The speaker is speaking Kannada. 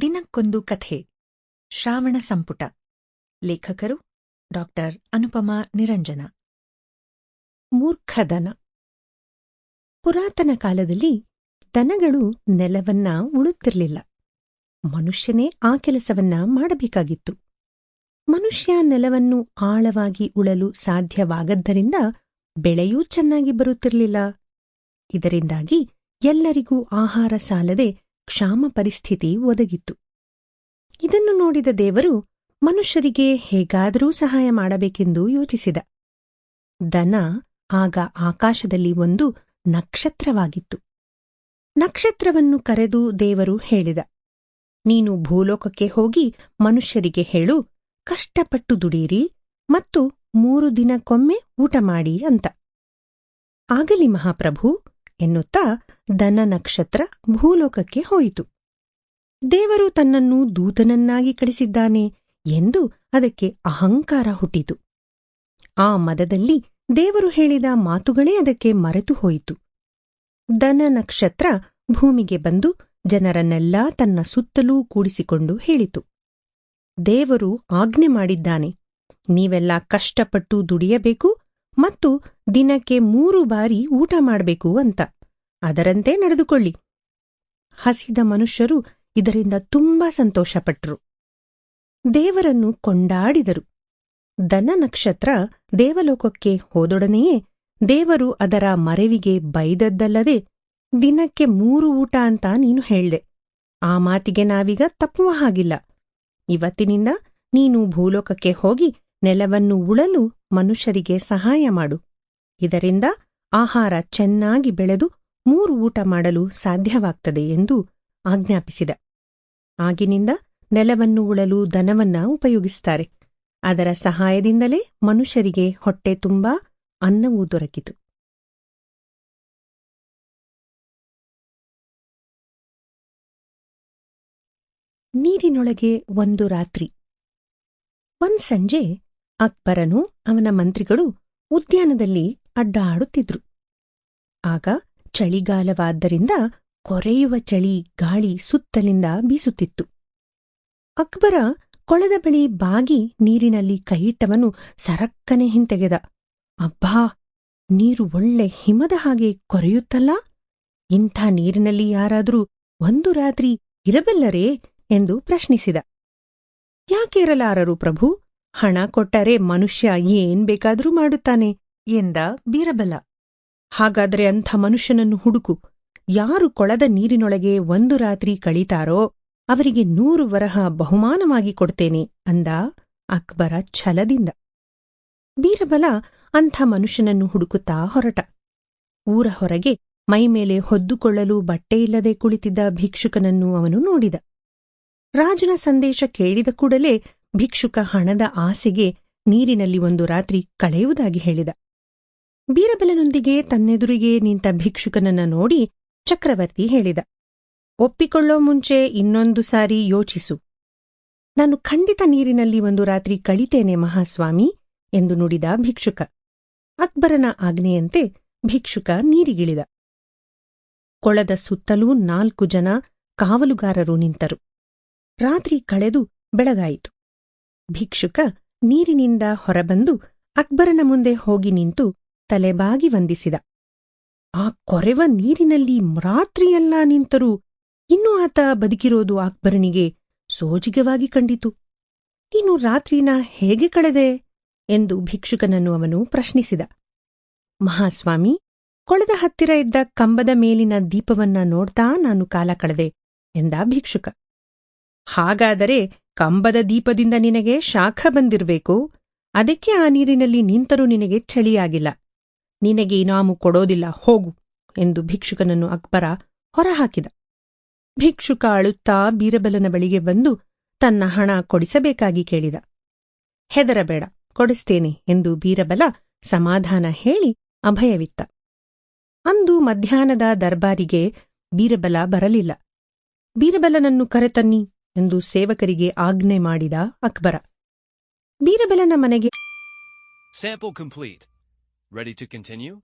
ದಿನಕ್ಕೊಂದು ಕಥೆ ಶ್ರಾವಣ ಸಂಪುಟ ಲೇಖಕರು ಡಾ ಅನುಪಮಾ ನಿರಂಜನ. ಮೂರ್ಖ ದನ. ಪುರಾತನ ಕಾಲದಲ್ಲಿ ದನಗಳು ನೆಲವನ್ನ ಉಳುತ್ತಿರಲಿಲ್ಲ. ಮನುಷ್ಯನೇ ಆ ಕೆಲಸವನ್ನ ಮಾಡಬೇಕಾಗಿತ್ತು. ಮನುಷ್ಯ ನೆಲವನ್ನು ಆಳವಾಗಿ ಉಳಲು ಸಾಧ್ಯವಾಗದ್ದರಿಂದ ಬೆಳೆಯೂ ಚೆನ್ನಾಗಿ ಬರುತ್ತಿರಲಿಲ್ಲ. ಇದರಿಂದಾಗಿ ಎಲ್ಲರಿಗೂ ಆಹಾರ ಸಾಲದೆ ಕ್ಷಾಮ ಪರಿಸ್ಥಿತಿ ಒದಗಿತ್ತು. ಇದನ್ನು ನೋಡಿದ ದೇವರು ಮನುಷ್ಯರಿಗೆ ಹೇಗಾದರೂ ಸಹಾಯ ಮಾಡಬೇಕೆಂದು ಯೋಚಿಸಿದ. ದನ ಆಗ ಆಕಾಶದಲ್ಲಿ ಒಂದು ನಕ್ಷತ್ರವಾಗಿತ್ತು. ನಕ್ಷತ್ರವನ್ನು ಕರೆದು ದೇವರು ಹೇಳಿದ, ನೀನು ಭೂಲೋಕಕ್ಕೆ ಹೋಗಿ ಮನುಷ್ಯರಿಗೆ ಹೇಳು, ಕಷ್ಟಪಟ್ಟು ದುಡೀರಿ ಮತ್ತು 3 ದಿನಕ್ಕೊಮ್ಮೆ ಊಟ ಮಾಡಿ ಅಂತ. ಆಗಲಿ ಮಹಾಪ್ರಭು ಎನ್ನುತ್ತಾ ದನ ನಕ್ಷತ್ರ ಭೂಲೋಕಕ್ಕೆ ಹೋಯಿತು. ದೇವರು ತನ್ನನ್ನು ದೂತನನ್ನಾಗಿ ಕಳಿಸಿದ್ದಾನೆ ಎಂದು ಅದಕ್ಕೆ ಅಹಂಕಾರ ಹುಟ್ಟಿತು. ಆ ಮದದಲ್ಲಿ ದೇವರು ಹೇಳಿದ ಮಾತುಗಳೇ ಅದಕ್ಕೆ ಮರೆತು ಹೋಯಿತು. ದನ ನಕ್ಷತ್ರ ಭೂಮಿಗೆ ಬಂದು ಜನರನ್ನೆಲ್ಲ ತನ್ನ ಸುತ್ತಲೂ ಕೂಡಿಸಿಕೊಂಡು ಹೇಳಿತು, ದೇವರು ಆಜ್ಞೆ ಮಾಡಿದ್ದಾನೆ, ನೀವೆಲ್ಲ ಕಷ್ಟಪಟ್ಟು ದುಡಿಯಬೇಕು ಮತ್ತು ದಿನಕ್ಕೆ 3 ಬಾರಿ ಊಟ ಮಾಡಬೇಕು ಅಂತ. ಅದರಂತೆ ನಡೆದುಕೊಳ್ಳಿ. ಹಸಿದ ಮನುಷ್ಯರು ಇದರಿಂದ ತುಂಬಾ ಸಂತೋಷಪಟ್ಟರು. ದೇವರನ್ನು ಕೊಂಡಾಡಿದರು. ದನ ನಕ್ಷತ್ರ ದೇವಲೋಕಕ್ಕೆ ಹೋದೊಡನೆಯೇ ದೇವರು ಅದರ ಮರೆವಿಗೆ ಬೈದದ್ದಲ್ಲದೆ, ದಿನಕ್ಕೆ 3 ಊಟ ಅಂತ ನೀನು ಹೇಳ್ದೆ, ಆ ಮಾತಿಗೆ ನಾವೀಗ ತಪ್ಪುವ ಹಾಗಿಲ್ಲ. ಇವತ್ತಿನಿಂದ ನೀನು ಭೂಲೋಕಕ್ಕೆ ಹೋಗಿ ನೆಲವನ್ನು ಉಳಲು ಮನುಷ್ಯರಿಗೆ ಸಹಾಯ ಮಾಡು. ಇದರಿಂದ ಆಹಾರ ಚೆನ್ನಾಗಿ ಬೆಳೆದು 3 ಊಟ ಮಾಡಲು ಸಾಧ್ಯವಾಗ್ತದೆ ಎಂದು ಆಜ್ಞಾಪಿಸಿದ. ಆಗಿನಿಂದ ನೆಲವನ್ನು ಉಳಲು ದನವನ್ನ ಉಪಯೋಗಿಸುತ್ತಾರೆ. ಅದರ ಸಹಾಯದಿಂದಲೇ ಮನುಷ್ಯರಿಗೆ ಹೊಟ್ಟೆ ತುಂಬಾ ಅನ್ನವೂ ದೊರಕಿತು. ನೀರಿನೊಳಗೆ ಒಂದು ರಾತ್ರಿ. ಒಂದ್ ಸಂಜೆ ಅಕ್ಬರನು ಅವನ ಮಂತ್ರಿಗಳು ಉದ್ಯಾನದಲ್ಲಿ ಅಡ್ಡಾಡುತ್ತಿದ್ರು. ಆಗ ಚಳಿಗಾಲವಾದ್ದರಿಂದ ಕೊರೆಯುವ ಚಳಿ ಗಾಳಿ ಸುತ್ತಲಿಂದ ಬೀಸುತ್ತಿತ್ತು. ಅಕ್ಬರ ಕೊಳದ ಬಳಿ ಬಾಗಿ ನೀರಿನಲ್ಲಿ ಕೈಯಿಟ್ಟವನು ಸರಕ್ಕನೆ ಹಿಂತೆಗೆದ. ಅಬ್ಬಾ, ನೀರು ಒಳ್ಳೆ ಹಿಮದ ಹಾಗೆ ಕೊರೆಯುತ್ತಲ್ಲ, ಇಂಥ ನೀರಿನಲ್ಲಿ ಯಾರಾದರೂ 1 ರಾತ್ರಿ ಇರಬಲ್ಲರೇ ಎಂದು ಪ್ರಶ್ನಿಸಿದ. ಯಾಕಿರಲಾರರು ಪ್ರಭು, ಹಣ ಕೊಟ್ಟರೆ ಮನುಷ್ಯ ಏನ್ ಬೇಕಾದರೂ ಮಾಡುತ್ತಾನೆ ಎಂದ ಬೀರಬಲ. ಹಾಗಾದರೆ ಅಂಥ ಮನುಷ್ಯನನ್ನು ಹುಡುಕು. ಯಾರು ಕೊಳದ ನೀರಿನೊಳಗೆ 1 ರಾತ್ರಿ ಕಳೀತಾರೋ ಅವರಿಗೆ 100 ವರಹ ಬಹುಮಾನವಾಗಿ ಕೊಡ್ತೇನೆ ಅಂದ ಅಕ್ಬರ ಛಲದಿಂದ. ಬೀರಬಲ ಅಂಥ ಮನುಷ್ಯನನ್ನು ಹುಡುಕುತ್ತಾ ಹೊರಟ. ಊರ ಹೊರಗೆ ಮೈಮೇಲೆ ಹೊದ್ದುಕೊಳ್ಳಲು ಬಟ್ಟೆಯಿಲ್ಲದೆ ಕುಳಿತಿದ್ದ ಭಿಕ್ಷುಕನನ್ನು ಅವನು ನೋಡಿದ. ರಾಜನ ಸಂದೇಶ ಕೇಳಿದ ಕೂಡಲೇ ಭಿಕ್ಷುಕ ಹಣದ ಆಸೆಗೆ ನೀರಿನಲ್ಲಿ 1 ರಾತ್ರಿ ಕಳೆಯುವುದಾಗಿ ಹೇಳಿದ. ಬೀರಬಲನೊಂದಿಗೆ ತನ್ನೆದುರಿಗೆ ನಿಂತ ಭಿಕ್ಷುಕನನ್ನ ನೋಡಿ ಚಕ್ರವರ್ತಿ ಹೇಳಿದ, ಒಪ್ಪಿಕೊಳ್ಳೋ ಮುಂಚೆ ಇನ್ನೊಂದು ಸಾರಿ ಯೋಚಿಸು. ನಾನು ಖಂಡಿತ ನೀರಿನಲ್ಲಿ 1 ರಾತ್ರಿ ಕಳಿತೇನೆ ಮಹಾಸ್ವಾಮಿ ಎಂದು ನುಡಿದ ಭಿಕ್ಷುಕ. ಅಕ್ಬರನ ಆಜ್ಞೆಯಂತೆ ಭಿಕ್ಷುಕ ನೀರಿಗಿಳಿದ. ಕೊಳದ ಸುತ್ತಲೂ 4 ಜನ ಕಾವಲುಗಾರರು ನಿಂತರು. ರಾತ್ರಿ ಕಳೆದು ಬೆಳಗಾಯಿತು. ಭಿಕ್ಷುಕ ನೀರಿನಿಂದ ಹೊರಬಂದು ಅಕ್ಬರನ ಮುಂದೆ ಹೋಗಿ ನಿಂತು ತಲೆಬಾಗಿ ವಂದಿಸಿದ. ಆ ಕೊರೆವ ನೀರಿನಲ್ಲಿ ರಾತ್ರಿಯೆಲ್ಲ ನಿಂತರೂ ಇನ್ನೂ ಆತ ಬದುಕಿರೋದು ಅಕ್ಬರನಿಗೆ ಸೋಜಿಗವಾಗಿ ಕಂಡಿತು. ನೀನು ರಾತ್ರಿನ ಹೇಗೆ ಕಳೆದೆ ಎಂದು ಭಿಕ್ಷುಕನನ್ನು ಅವನು ಪ್ರಶ್ನಿಸಿದ. ಮಹಾಸ್ವಾಮಿ, ಕೊಳದ ಹತ್ತಿರ ಇದ್ದ ಕಂಬದ ಮೇಲಿನ ದೀಪವನ್ನ ನೋಡ್ತಾ ನಾನು ಕಾಲ ಕಳೆದೆ ಎಂದ ಭಿಕ್ಷುಕ. ಹಾಗಾದರೆ ಕಂಬದ ದೀಪದಿಂದ ನಿನಗೆ ಶಾಖ ಬಂದಿರಬೇಕು. ಅದಕ್ಕೆ ಆ ನೀರಿನಲ್ಲಿ ನಿಂತರೂ ನಿನಗೆ ಚಳಿಯಾಗಿಲ್ಲ. ನಿನಗೆ ಇನಾಮು ಕೊಡೋದಿಲ್ಲ, ಹೋಗು ಎಂದು ಭಿಕ್ಷುಕನನ್ನು ಅಕ್ಬರ ಹೊರಹಾಕಿದ. ಭಿಕ್ಷುಕ ಅಳುತ್ತಾ ಬೀರಬಲನ ಬಳಿಗೆ ಬಂದು ತನ್ನ ಹಣ ಕೊಡಿಸಬೇಕಾಗಿ ಕೇಳಿದ. ಹೆದರಬೇಡ, ಕೊಡಿಸ್ತೇನೆ ಎಂದು ಬೀರಬಲ ಸಮಾಧಾನ ಹೇಳಿ ಅಭಯವಿತ್ತ. ಅಂದು ಮಧ್ಯಾಹ್ನದ ದರ್ಬಾರಿಗೆ ಬೀರಬಲ ಬರಲಿಲ್ಲ. ಬೀರಬಲನನ್ನು ಕರೆತನ್ನಿ ಎಂದು ಸೇವಕರಿಗೆ ಆಜ್ಞೆ ಮಾಡಿದ ಅಕ್ಬರ. ಬೀರಬಲನ ಮನೆಗೆ Sample complete. Ready to continue?